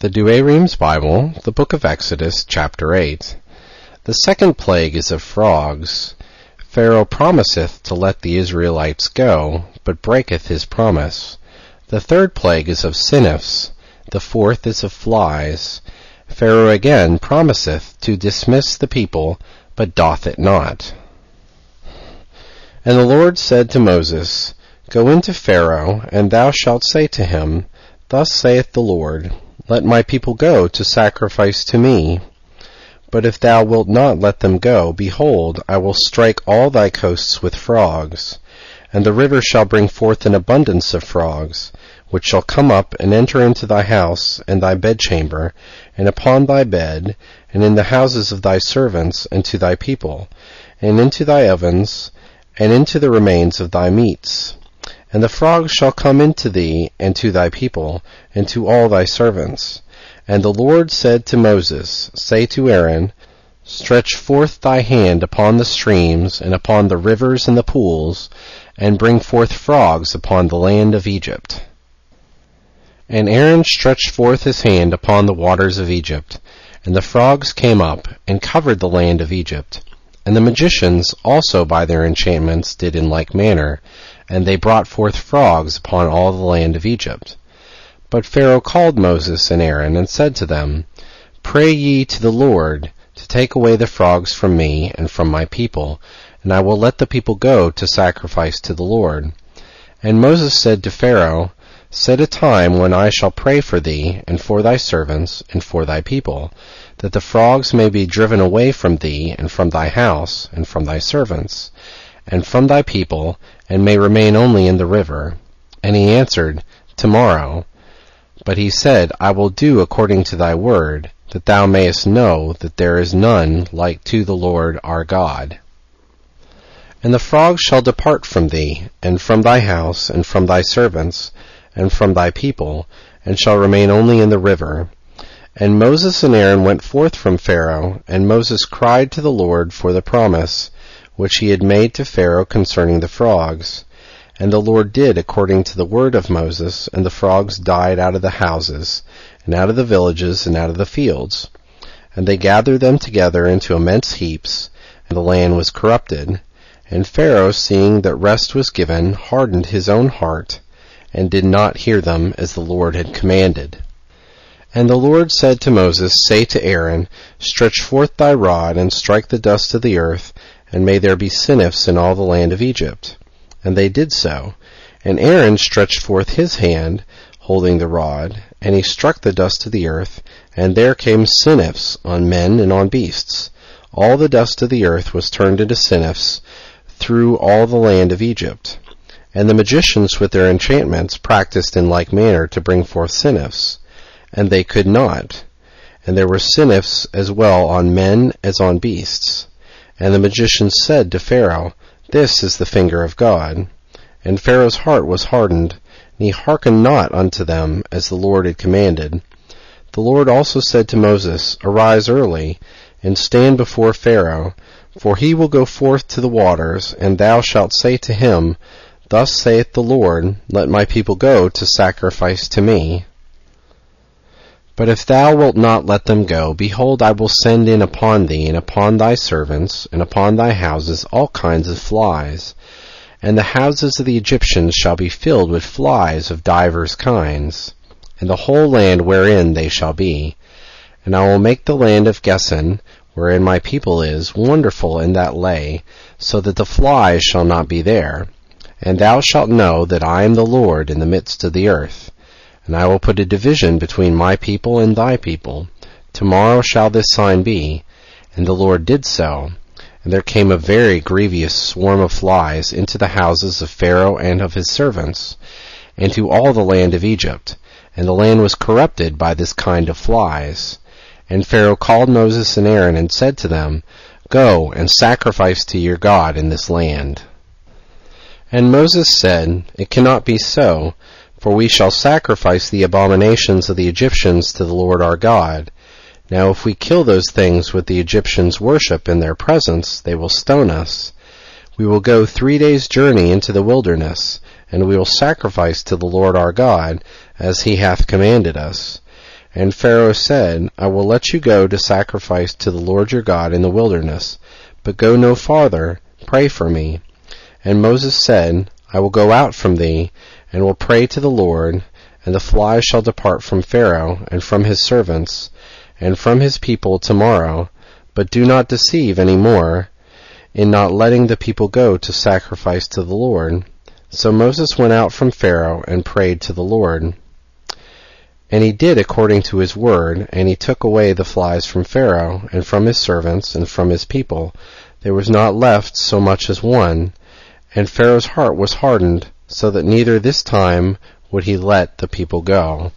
The Douay-Rheims Bible, the book of Exodus, chapter 8. The second plague is of frogs. Pharaoh promiseth to let the Israelites go, but breaketh his promise. The third plague is of sinnifs. The fourth is of flies. Pharaoh again promiseth to dismiss the people, but doth it not. And the Lord said to Moses, Go into Pharaoh, and thou shalt say to him, Thus saith the Lord, Let my people go to sacrifice to me. But if thou wilt not let them go, behold, I will strike all thy coasts with frogs. And the river shall bring forth an abundance of frogs, which shall come up and enter into thy house, and thy bedchamber, and upon thy bed, and in the houses of thy servants, and to thy people, and into thy ovens, and into the remains of thy meats. And the frogs shall come into thee, and to thy people, and to all thy servants. And the Lord said to Moses, Say to Aaron, Stretch forth thy hand upon the streams, and upon the rivers and the pools, and bring forth frogs upon the land of Egypt. And Aaron stretched forth his hand upon the waters of Egypt, and the frogs came up, and covered the land of Egypt. And the magicians also by their enchantments did in like manner, and they brought forth frogs upon all the land of Egypt. But Pharaoh called Moses and Aaron, and said to them, Pray ye to the Lord to take away the frogs from me and from my people, and I will let the people go to sacrifice to the Lord. And Moses said to Pharaoh, Set a time when I shall pray for thee, and for thy servants, and for thy people, that the frogs may be driven away from thee, and from thy house, and from thy servants, and from thy people, and may remain only in the river. And he answered, Tomorrow. But he said, I will do according to thy word, that thou mayest know that there is none like to the Lord our God. And the frogs shall depart from thee, and from thy house, and from thy servants, and from thy people, and shall remain only in the river. And Moses and Aaron went forth from Pharaoh, and Moses cried to the Lord for the promise which he had made to Pharaoh concerning the frogs. And the Lord did according to the word of Moses, and the frogs died out of the houses, and out of the villages, and out of the fields. And they gathered them together into immense heaps, and the land was corrupted. And Pharaoh, seeing that rest was given, hardened his own heart, and did not hear them as the Lord had commanded. And the Lord said to Moses, Say to Aaron, Stretch forth thy rod, and strike the dust of the earth, and may there be sinnifs in all the land of Egypt. And they did so. And Aaron stretched forth his hand, holding the rod, and he struck the dust of the earth, and there came sinnifs on men and on beasts. All the dust of the earth was turned into sinnifs through all the land of Egypt. And the magicians with their enchantments practiced in like manner to bring forth sinnifs, and they could not. And there were sinnifs as well on men as on beasts. And the magicians said to Pharaoh, This is the finger of God. And Pharaoh's heart was hardened, and he hearkened not unto them as the Lord had commanded. The Lord also said to Moses, Arise early, and stand before Pharaoh, for he will go forth to the waters, and thou shalt say to him, Thus saith the Lord, Let my people go to sacrifice to me. But if thou wilt not let them go, behold, I will send in upon thee, and upon thy servants, and upon thy houses, all kinds of flies. And the houses of the Egyptians shall be filled with flies of divers kinds, and the whole land wherein they shall be. And I will make the land of Goshen, wherein my people is, wonderful in that lay, so that the flies shall not be there. And thou shalt know that I am the Lord in the midst of the earth. And I will put a division between my people and thy people. Tomorrow shall this sign be. And the Lord did so. And there came a very grievous swarm of flies into the houses of Pharaoh and of his servants, and to all the land of Egypt. And the land was corrupted by this kind of flies. And Pharaoh called Moses and Aaron, and said to them, Go and sacrifice to your God in this land. And Moses said, It cannot be so, for we shall sacrifice the abominations of the Egyptians to the Lord our God. Now if we kill those things which the Egyptians worship in their presence, they will stone us. We will go 3 days' journey into the wilderness, and we will sacrifice to the Lord our God, as he hath commanded us. And Pharaoh said, I will let you go to sacrifice to the Lord your God in the wilderness, but go no farther. Pray for me. And Moses said, I will go out from thee, and will pray to the Lord, and the flies shall depart from Pharaoh, and from his servants, and from his people tomorrow, but do not deceive any more, in not letting the people go to sacrifice to the Lord. So Moses went out from Pharaoh, and prayed to the Lord. And he did according to his word, and he took away the flies from Pharaoh, and from his servants, and from his people. There was not left so much as one. And Pharaoh's heart was hardened, so that neither this time would he let the people go.